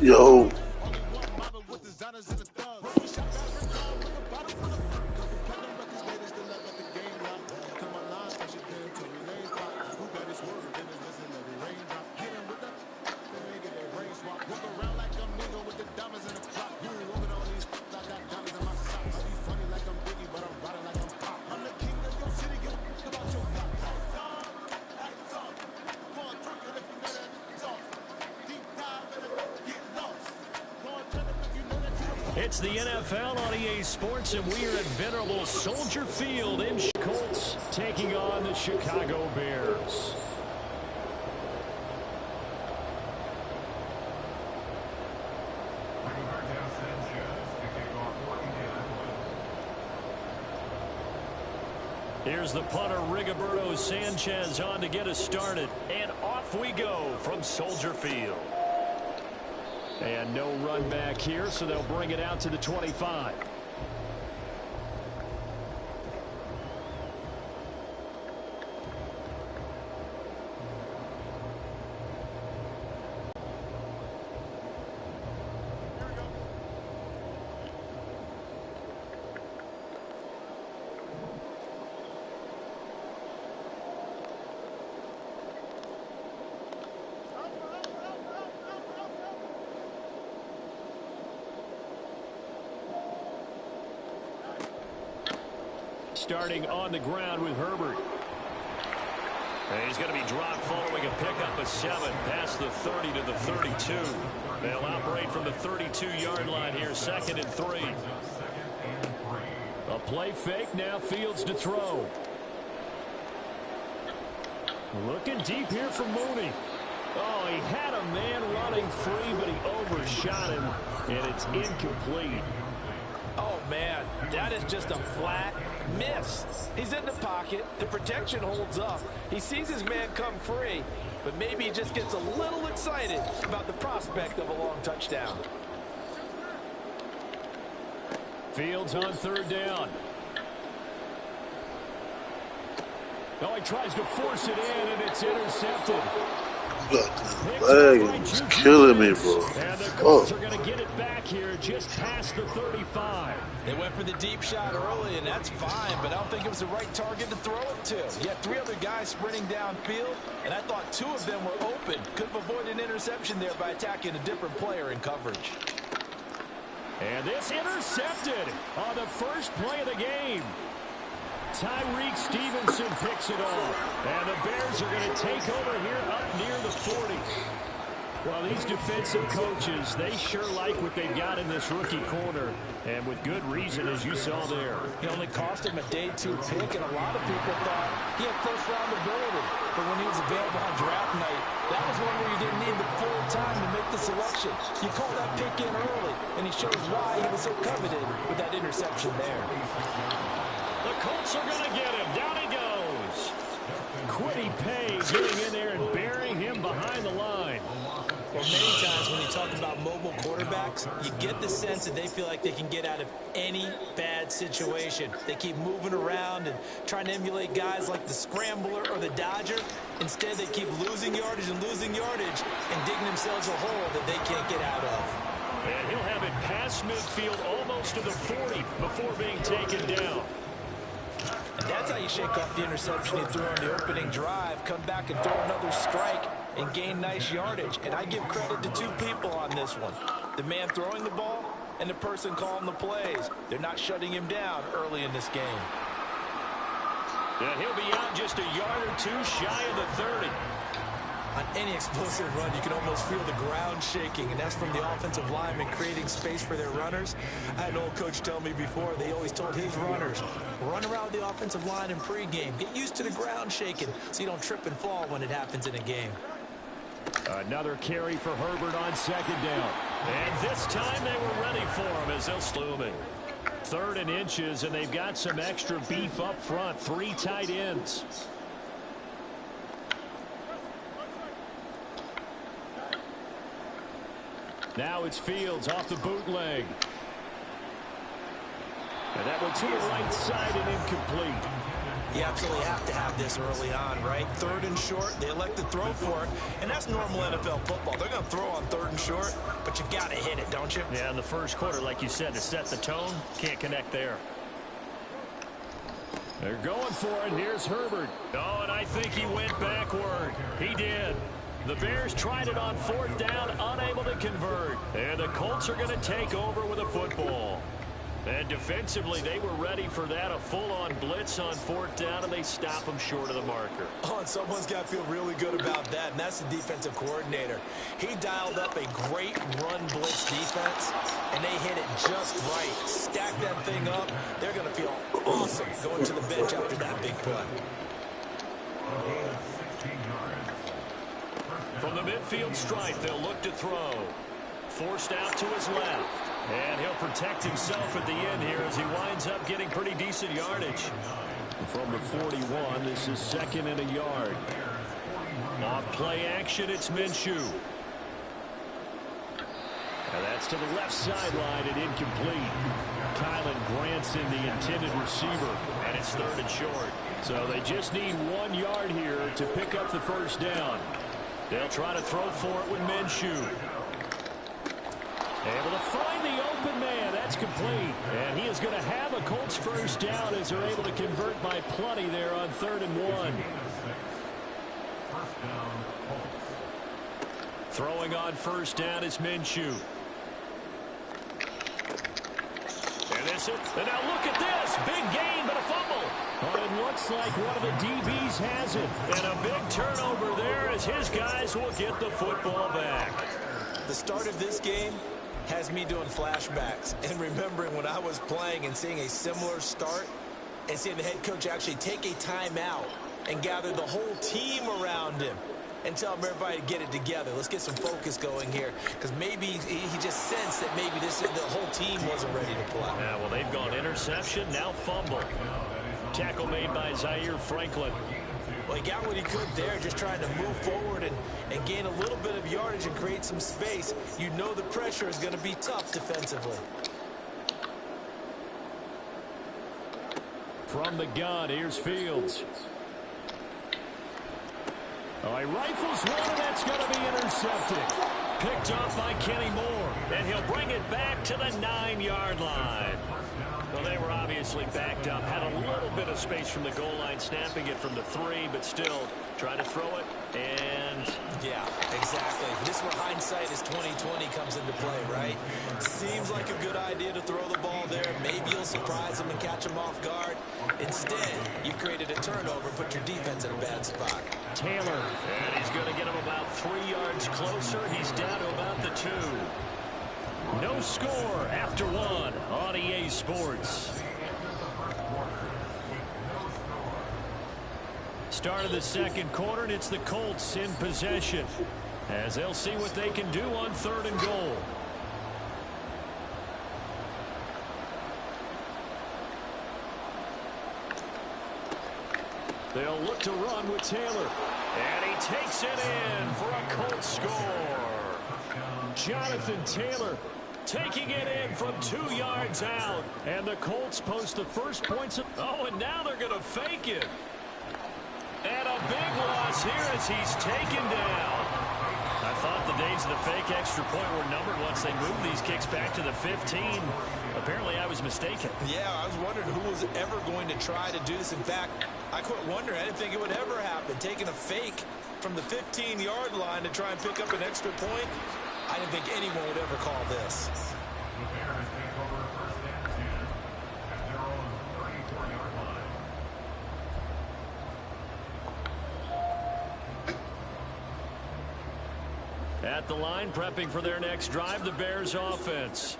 Yo, It's the NFL on EA Sports, and we are at venerable Soldier Field in Colts taking on the Chicago Bears. Here's the punter, Rigoberto Sanchez, on to get us started. And off we go from Soldier Field. And no run back here, so they'll bring it out to the 25. Starting on the ground with Herbert. And he's going to be dropped following a pickup of 7 past the 30 to the 32. They'll operate from the 32-yard line here, 2nd and 3. A play fake, now Fields to throw. Looking deep here for Mooney. Oh, he had a man running free, but he overshot him, and it's incomplete. Oh, man, that is just a flat miss. He's in the pocket. The protection holds up. He sees his man come free, but maybe he just gets a little excited about the prospect of a long touchdown. Fields on 3rd down. Oh, he tries to force it in, and it's intercepted. leg is killing me, bro. And the Colts are going to get it back here just past the 35. They went for the deep shot early, and that's fine, but I don't think it was the right target to throw it to. You had 3 other guys sprinting downfield, and I thought 2 of them were open. Could have avoided an interception there by attacking a different player in coverage. And this intercepted on the first play of the game. Tyreek Stevenson picks it off. And the Bears are going to take over here up near the 40. Well, these defensive coaches, they sure like what they've got in this rookie corner. And with good reason, as you saw there. He only cost him a day 2 pick, and a lot of people thought he had first-round ability. But when he was available on draft night, that was one where you didn't need the full time to make the selection. You called that pick in early, and he shows why he was so coveted with that interception there. The Colts are going to get him. Down he goes. Kwity Paye getting in there and burying him behind the line. Well, many times when you talk about mobile quarterbacks, you get the sense that they feel like they can get out of any bad situation. They keep moving around and trying to emulate guys like the Scrambler or the Dodger. Instead, they keep losing yardage and digging themselves a hole that they can't get out of. And he'll have it past midfield almost to the 40 before being taken down. And that's how you shake off the interception he threw on the opening drive, come back and throw another strike and gain nice yardage. And I give credit to 2 people on this one. The man throwing the ball and the person calling the plays. They're not shutting him down early in this game. And he'll be out just a yard or 2 shy of the 30. On any explosive run, you can almost feel the ground shaking, and that's from the offensive linemen creating space for their runners. I had an old coach tell me before, they always told his runners, run around the offensive line in pregame. Get used to the ground shaking so you don't trip and fall when it happens in a game. Another carry for Herbert on 2nd down. And this time they were ready for him as they'll slooming. 3rd and inches, and they've got some extra beef up front. 3 tight ends. Now it's Fields off the bootleg. And that one to the right side and incomplete. You absolutely have to have this early on, right? 3rd and short, they elect to throw for it, and that's normal NFL football. They're going to throw on 3rd and short, but you've got to hit it, don't you? Yeah, in the first quarter, like you said, to set the tone, can't connect there. They're going for it. Here's Herbert. Oh, and I think he went backward. He did. The Bears tried it on 4th down, unable to convert. And the Colts are going to take over with a football. And defensively, they were ready for that, a full-on blitz on 4th down, and they stop them short of the marker. Oh, and someone's got to feel really good about that, and that's the defensive coordinator. He dialed up a great run blitz defense, and they hit it just right. Stack that thing up. They're going to feel awesome going to the bench after that big play. From the midfield stripe, they'll look to throw. Forced out to his left. And he'll protect himself at the end here as he winds up getting pretty decent yardage. From the 41, this is 2nd and a yard. Off play action, it's Minshew. And that's to the left sideline and incomplete. Kylan Granson, the intended receiver, and it's 3rd and short. So they just need 1 yard here to pick up the 1st down. They'll try to throw for it with Minshew. Able to find the open man. That's complete. And he is going to have a Colts 1st down as they're able to convert by plenty there on 3rd and 1. Throwing on 1st down is Minshew. And this is, and now look at this. Big gain, but a fumble. Oh, it looks like one of the DBs has it. And a big turnover there as his guys will get the football back. The start of this game has me doing flashbacks and remembering when I was playing and seeing a similar start and seeing the head coach actually take a timeout and gather the whole team around him and tell everybody to get it together. Let's get some focus going here because maybe he just sensed that maybe the whole team wasn't ready to play. Yeah, well, they've gone interception, now fumble. Tackle made by Zaire Franklin. Well, he got what he could there, just trying to move forward and gain a little bit of yardage and create some space. You know the pressure is going to be tough defensively. From the gun, here's Fields. Oh, he rifles one, and that's going to be intercepted. Picked up by Kenny Moore, and he'll bring it back to the 9-yard line. Well, they were obviously backed up, had a little bit of space from the goal line, snapping it from the 3, but still trying to throw it, and... Yeah, exactly. This is where hindsight is 20/20 comes into play, right? Seems like a good idea to throw the ball there. Maybe you'll surprise them and catch them off guard. Instead, you created a turnover, put your defense in a bad spot. Taylor, and he's going to get him about 3 yards closer. He's down to about the 2. No score after 1 on EA Sports. Start of the 2nd quarter, and it's the Colts in possession as they'll see what they can do on 3rd and goal. They'll look to run with Taylor, and he takes it in for a Colts score. Jonathan Taylor taking it in from 2 yards out. And the Colts post the first points. Oh, and now they're going to fake it. And a big loss here as he's taken down. I thought the days of the fake extra point were numbered once they moved these kicks back to the 15. Apparently, I was mistaken. Yeah, I was wondering who was ever going to try to do this. In fact, I quit wondering. I didn't think it would ever happen. Taking a fake from the 15-yard line to try and pick up an extra point. I didn't think anyone would ever call this. At the line, prepping for their next drive, the Bears offense.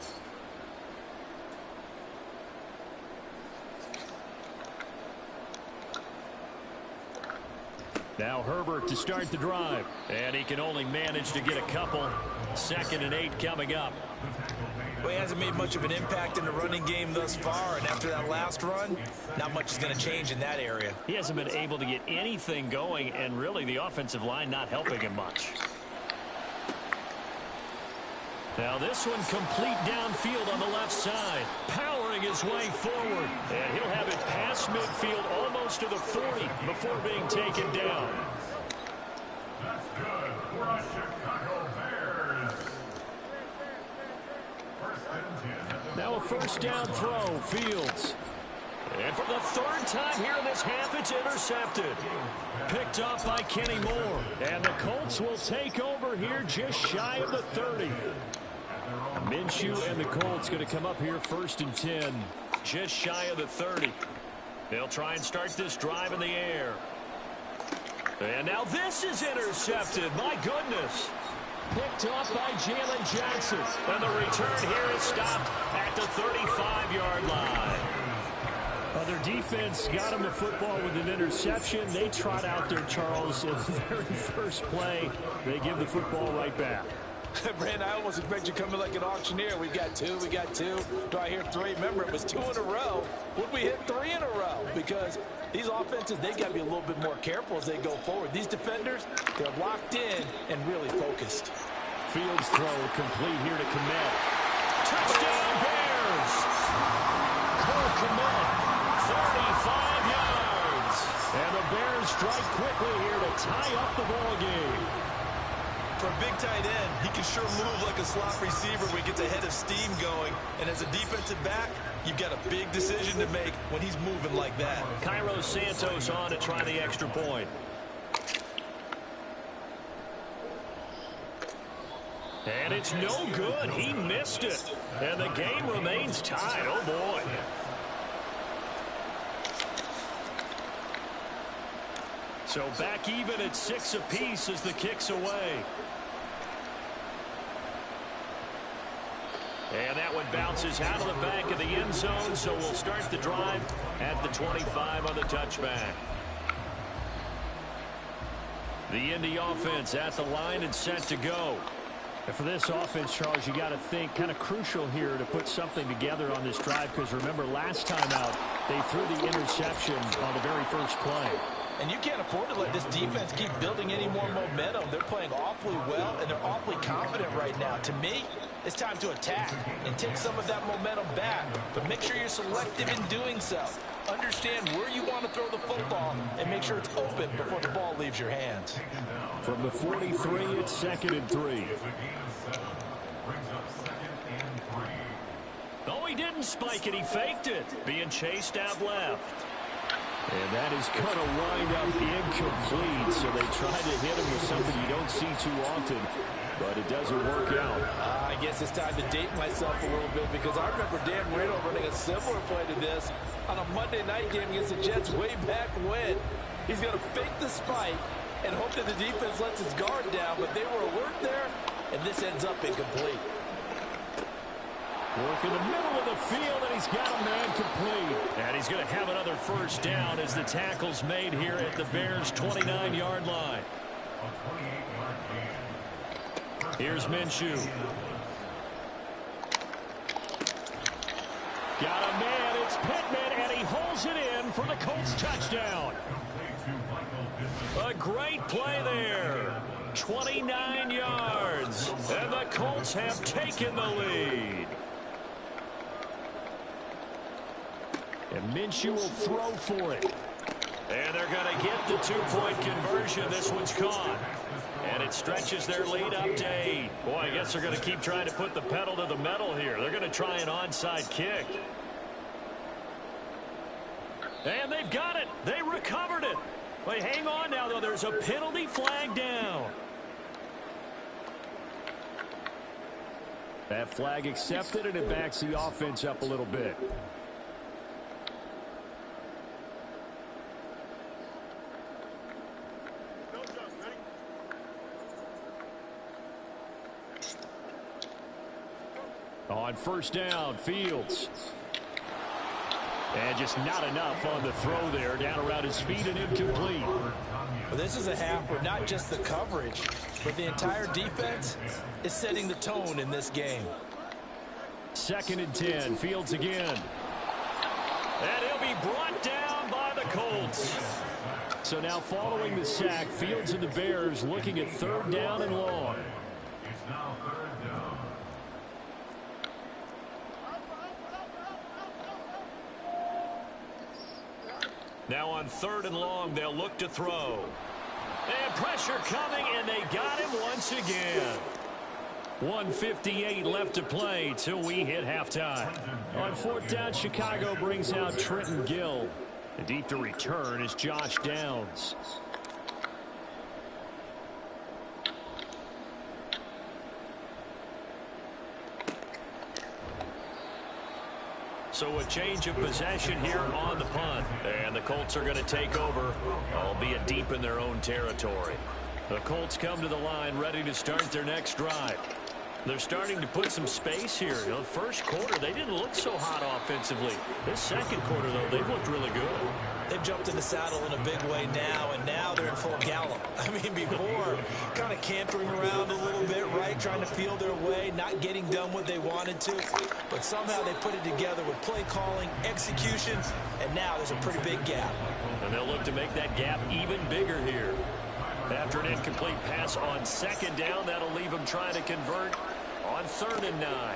Now Herbert to start the drive. And he can only manage to get a couple. 2nd and 8 coming up. Well, he hasn't made much of an impact in the running game thus far, and after that last run, not much is going to change in that area. He hasn't been able to get anything going, and really the offensive line not helping him much. Now this one complete downfield on the left side, powering his way forward. And he'll have it past midfield, almost close to the 40 before being taken down. That's good for the Chicago Bears. First and 10. Now a first down throw, Fields. And for the third time here in this half, it's intercepted. Picked up by Kenny Moore. And the Colts will take over here just shy of the 30. Minshew and the Colts going to come up here first and 10. Just shy of the 30. They'll try and start this drive in the air. And now this is intercepted. My goodness. Picked off by Jalen Johnson. And the return here is stopped at the 35-yard line. Their defense got him the football with an interception. They trot out there, Charles, in the very first play. They give the football right back. Brandon, I almost expect you to come in like an auctioneer. We got two. Do I hear three? Remember, it was 2 in a row. Would we hit 3 in a row? Because these offenses, they got to be a little bit more careful as they go forward. These defenders, they're locked in and really focused. Fields throw complete here to Kmet. Touchdown Bears! Cole Kmet, 35 yards. And the Bears strike quickly here to tie up the ball game. For a big tight end, he can sure move like a slot receiver when he gets a head of steam going. And as a defensive back, you've got a big decision to make when he's moving like that. Cairo Santos on to try the extra point. And it's no good. He missed it. And the game remains tied. Oh, boy. So back even at 6 apiece as the kick's away. And that one bounces out of the back of the end zone, so we'll start the drive at the 25 on the touchback. The Indy offense at the line and set to go. And for this offense, Charles, you got to think kind of crucial here to put something together on this drive, because remember last time out they threw the interception on the very first play. And you can't afford to let this defense keep building any more momentum. They're playing awfully well, and they're awfully confident right now. To me, it's time to attack and take some of that momentum back. But make sure you're selective in doing so. Understand where you want to throw the football and make sure it's open before the ball leaves your hands. From the 43, it's 2nd and 3. Oh, he didn't spike it. He faked it. Being chased out left. And that is going to wind up incomplete. So they tried to hit him with something you don't see too often, but it doesn't work out. I guess it's time to date myself a little bit, because I remember Dan Marino running a similar play to this on a Monday night game against the Jets way back when. He's going to fake the spike and hope that the defense lets his guard down, but they were alert there, and this ends up incomplete. Work in the middle of the field, and he's got a man complete. And he's going to have another first down as the tackle's made here at the Bears' 29-yard line. Here's Minshew. Got a man, it's Pittman, and he holds it in for the Colts touchdown. A great play there. 29 yards, and the Colts have taken the lead. And Minshew will throw for it. And they're going to get the two-point conversion. This one's caught. And it stretches their lead up to 8. Boy, I guess they're going to keep trying to put the pedal to the metal here. They're going to try an onside kick. And they've got it. They recovered it. Wait, hang on now, though. There's a penalty flag down. That flag accepted, and it backs the offense up a little bit. On first down, Fields. And just not enough on the throw there. Down around his feet and incomplete. Well, this is a half where not just the coverage, but the entire defense is setting the tone in this game. 2nd and 10, Fields again. And he'll be brought down by the Colts. So now following the sack, Fields and the Bears looking at 3rd down and long. It's now 3rd down. Now on 3rd and long, they'll look to throw. And pressure coming, and they got him once again. 1:58 left to play till we hit halftime. On 4th down, Chicago brings out Trenton Gill. And deep to return is Josh Downs. So a change of possession here on the punt. And the Colts are going to take over, albeit deep in their own territory. The Colts come to the line ready to start their next drive. They're starting to put some space here. You know, first quarter, they didn't look so hot offensively. This second quarter, though, they've looked really good. They've jumped in the saddle in a big way now, and now they're in full gallop. I mean, before, kind of cantering around a little bit, right, trying to feel their way, not getting done what they wanted to. But somehow they put it together with play calling, execution, and now there's a pretty big gap. And they'll look to make that gap even bigger here. After an incomplete pass on 2nd down, that'll leave them trying to convert on 3rd and 9.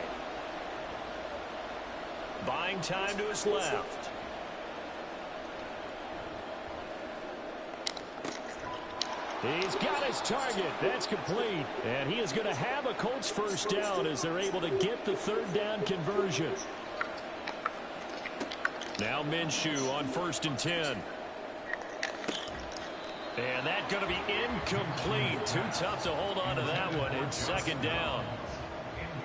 Buying time to his left. He's got his target. That's complete. And he is going to have a Colts first down as they're able to get the 3rd down conversion. Now Minshew on 1st and 10. And that's going to be incomplete. Too tough to hold on to that one. It's 2nd down.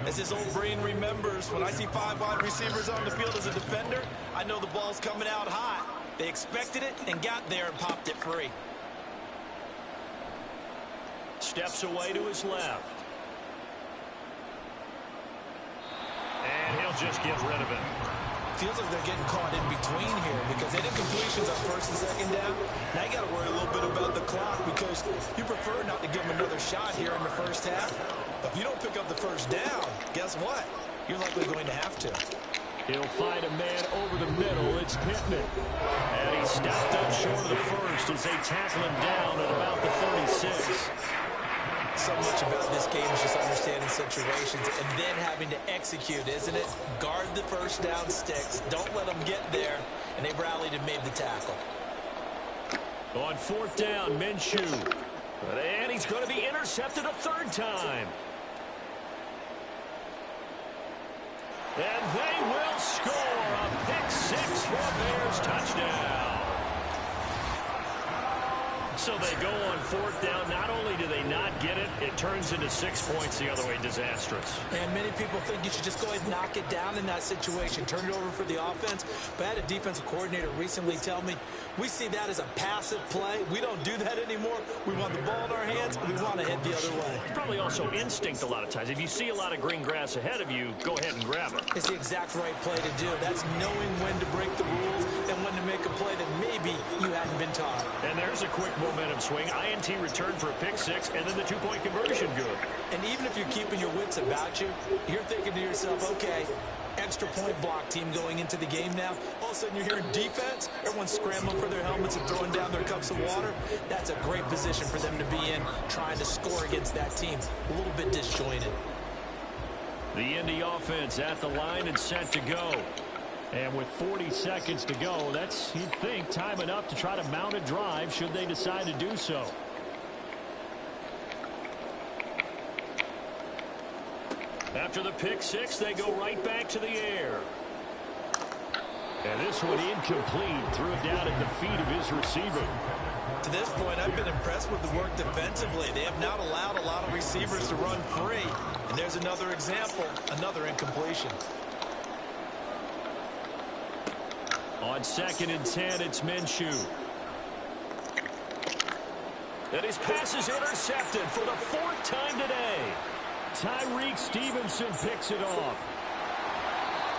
As his old brain remembers, when I see 5 wide receivers on the field as a defender, I know the ball's coming out hot. They expected it and got there and popped it free. Steps away to his left. And he'll just get rid of it. Feels like they're getting caught in between here because they did completions on 1st and 2nd down. Now you got to worry a little bit about the clock because you prefer not to give them another shot here in the first half. But if you don't pick up the first down, guess what? You're likely going to have to. He'll find a man over the middle. It's Pittman. And he stopped up short of the first as they tackle him down at about the 36. So much about this game is just understanding situations and then having to execute, isn't it? Guard the first down sticks. Don't let them get there. And they rallied and made the tackle. On 4th down, Minshew. And he's going to be intercepted a 3rd time. And they will score a pick 6 for a Bears touchdown. So they go on 4th down. Not only do they not get it, it turns into 6 points the other way. Disastrous. And many people think you should just go ahead and knock it down in that situation. Turn it over for the offense. But I had a defensive coordinator recently tell me, we see that as a passive play. We don't do that anymore. We want the ball in our hands, and we want to head the other way. It's probably also instinct a lot of times. If you see a lot of green grass ahead of you, go ahead and grab it. It's the exact right play to do. That's knowing when to break the rules and when to make a play that maybe you hadn't been taught. And there's a quick momentum swing. INT return for a pick 6, and then the 2-point conversion good. And even if you're keeping your wits about you, you're thinking to yourself, okay, extra point block team going into the game now. All of a sudden you're hearing defense. Everyone's scrambling for their helmets and throwing down their cups of water. That's a great position for them to be in, trying to score against that team. A little bit disjointed. The Indy offense at the line and set to go. And with 40 seconds to go, that's, you'd think, time enough to try to mount a drive should they decide to do so. After the pick 6, they go right back to the air. And this one incomplete. Threw it down at the feet of his receiver. To this point, I've been impressed with the work defensively. They have not allowed a lot of receivers to run free. And there's another example, another incompletion. On 2nd and 10, it's Minshew. And his pass is intercepted for the 4th time today. Tyreek Stevenson picks it off.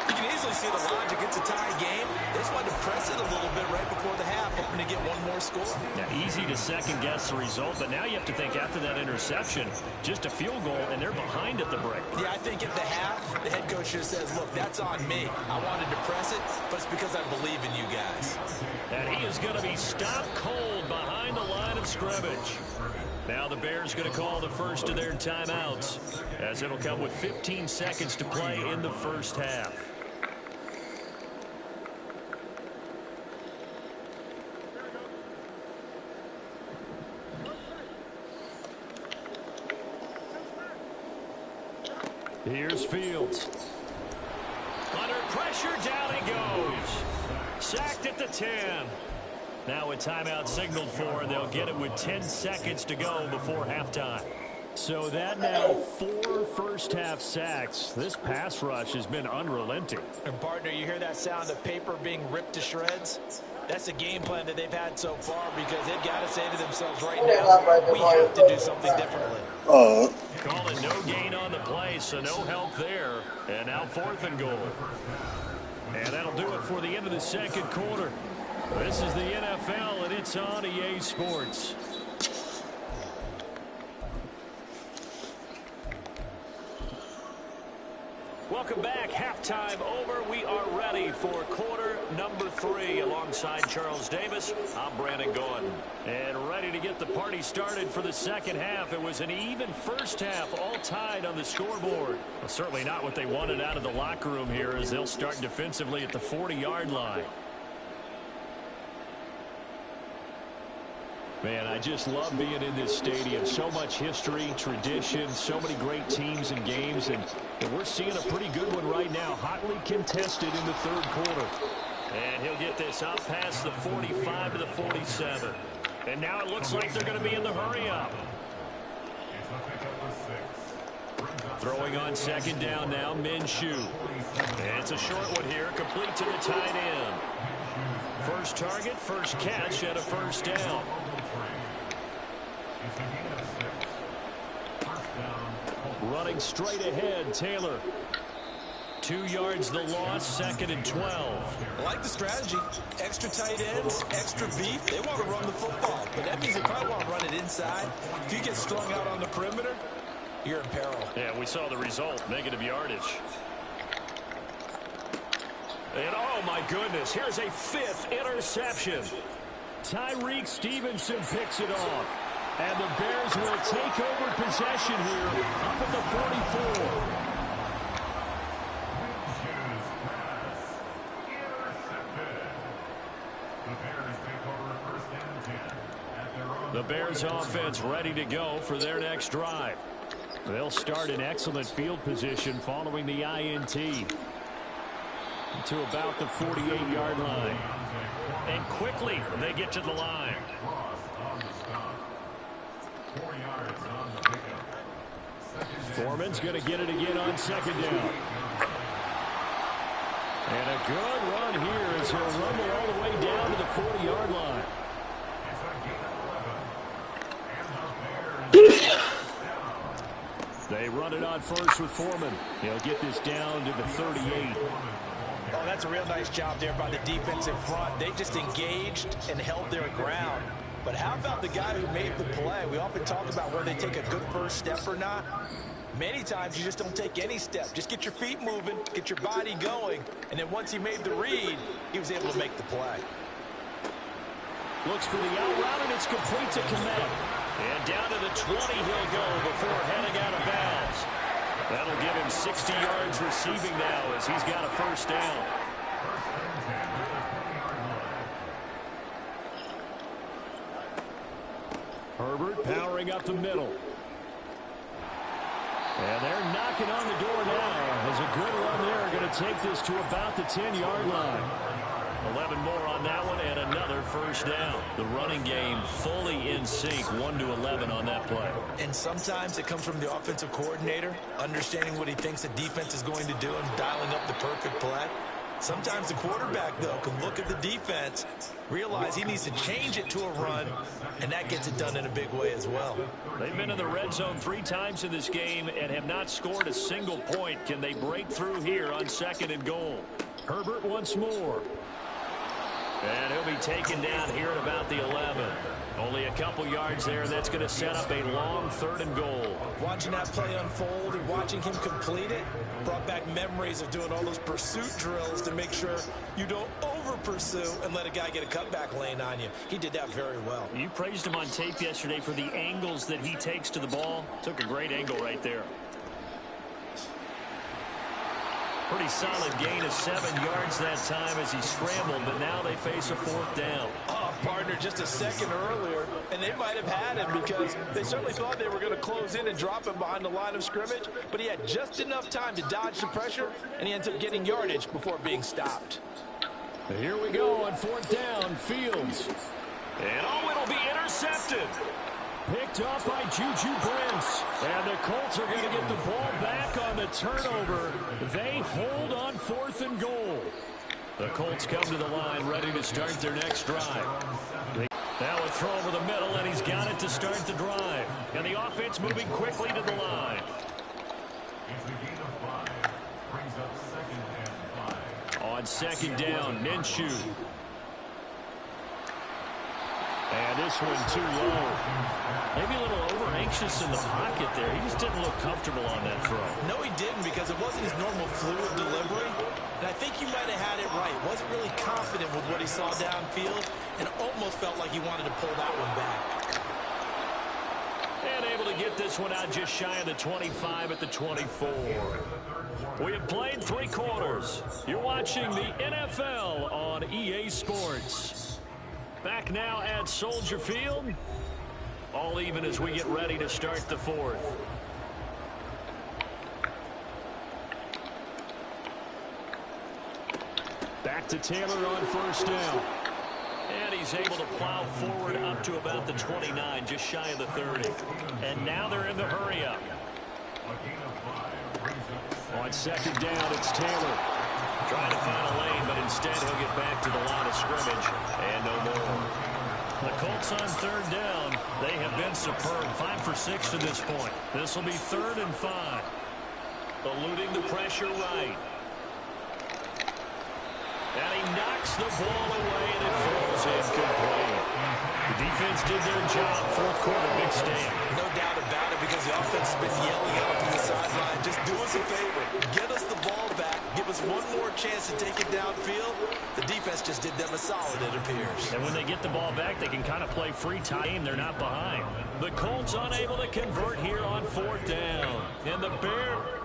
You can easily see the logic. It's a tie game. They just wanted to press it a little bit right before the half, hoping to get one more score. Now, easy to second-guess the result, but now you have to think after that interception, just a field goal, and they're behind at the break. Yeah, I think at the half, the head coach just says, look, that's on me. I wanted to press it, but it's because I believe in you guys. And he is going to be stopped cold behind the line of scrimmage. Now the Bears going to call the first of their timeouts, as it'll come with 15 seconds to play in the first half. Here's Fields. Under pressure, down he goes. Sacked at the 10. Now a timeout signaled for, and they'll get it with 10 seconds to go before halftime. So that now 4 first-half sacks. This pass rush has been unrelenting. And, partner, you hear that sound of paper being ripped to shreds? That's the game plan that they've had so far because they've got to say to themselves right now, we have to do something differently. Call it no gain on the play, so no help there. And now 4th and goal. And that'll do it for the end of the second quarter. This is the NFL, and it's on EA Sports. Welcome back. Halftime over. We are ready for quarter number 3. Alongside Charles Davis, I'm Brandon Gaudin. And ready to get the party started for the second half. It was an even first half, all tied on the scoreboard. Well, certainly not what they wanted out of the locker room here as they'll start defensively at the 40-yard line. Man, I just love being in this stadium. So much history, tradition, so many great teams and games, and we're seeing a pretty good one right now, hotly contested in the third quarter. And he'll get this up past the 45 to the 47. And now it looks like they're going to be in the hurry-up. Throwing on second down now, Minshew. And it's a short one here, complete to the tight end. First target, first catch, and a first down. Running straight ahead, Taylor. 2 yards the loss, 2nd and 12. I like the strategy. Extra tight ends, extra beef. They want to run the football, but that means they probably want to run it inside. If you get strung out on the perimeter, you're in peril. Yeah, we saw the result, negative yardage. And oh my goodness, here's a 5th interception. Tyreek Stevenson picks it off. And the Bears will take over possession here up at the 44. The Bears offense ready to go for their next drive. They'll start in excellent field position following the INT to about the 48-yard line. And quickly they get to the line. Foreman's going to get it again on second down. And a good run here as he'll rumble all the way down to the 40-yard line. They run it on first with Foreman. He'll get this down to the 38. Oh, that's a real nice job there by the defense in front. They just engaged and held their ground. But how about the guy who made the play? We often talk about whether they take a good first step or not. Many times you just don't take any step. Just get your feet moving, get your body going, and then once he made the read, he was able to make the play. Looks for the out route, and it's complete to Kmet. And down to the 20 he'll go before heading out of bounds. That'll give him 60 yards receiving now as he's got a first down. Herbert powering up the middle. And they're knocking on the door now as a good run there going to take this to about the 10-yard line. 11 more on that one and another first down. The running game fully in sync, 1-11 on that play. And sometimes it comes from the offensive coordinator, understanding what he thinks the defense is going to do and dialing up the perfect play. Sometimes the quarterback, though, can look at the defense, realize he needs to change it to a run, and that gets it done in a big way as well. They've been in the red zone 3 times in this game and have not scored a single point. Can they break through here on 2nd and goal? Herbert once more. And he'll be taken down here at about the 11. Only a couple yards there, and that's going to set up a long 3rd and goal. Watching that play unfold and watching him complete it brought back memories of doing all those pursuit drills to make sure you don't over-pursue and let a guy get a cutback lane on you. He did that very well. You praised him on tape yesterday for the angles that he takes to the ball. Took a great angle right there. Pretty solid gain of 7 yards that time as he scrambled, but now they face a 4th down. Oh, partner, just a second earlier, and they might have had him because they certainly thought they were going to close in and drop him behind the line of scrimmage, but he had just enough time to dodge the pressure, and he ends up getting yardage before being stopped. Here we go on 4th down, Fields. And it'll be intercepted. Picked up by Juju Brents. And the Colts are going to get the ball back on the turnover. They hold on 4th and goal. The Colts come to the line ready to start their next drive. Now a throw over the middle, and he's got it to start the drive. And the offense moving quickly to the line. It's a gain of 5. Brings up 2nd and 5. On 2nd down, Minshew. And this one too low. Maybe a little over-anxious in the pocket there. He just didn't look comfortable on that throw. No, he didn't, because it wasn't his normal fluid delivery. And I think you might have had it right. Wasn't really confident with what he saw downfield and almost felt like he wanted to pull that one back. And able to get this one out just shy of the 25 at the 24. We have played 3 quarters. You're watching the NFL on EA Sports. Back now at Soldier Field. All even as we get ready to start the 4th. Back to Taylor on 1st down. And he's able to plow forward up to about the 29, just shy of the 30. And now they're in the hurry-up. On 2nd down, it's Taylor. Trying to find a lane, but instead he'll get back to the line of scrimmage. And no more. The Colts on 3rd down. They have been superb. 5 for 6 to this point. This will be 3rd and 5. Eluding the pressure right. And he knocks the ball away, and it falls incomplete. The defense did their job. 4th quarter, big stand. No doubt about it, because the offense has been yelling out to the sideline. Just do us a favor. Get us the ball back. Give us one more chance to take it downfield. The defense just did them a solid, it appears. And when they get the ball back, they can kind of play free time. They're not behind. The Colts unable to convert here on 4th down. And the Bears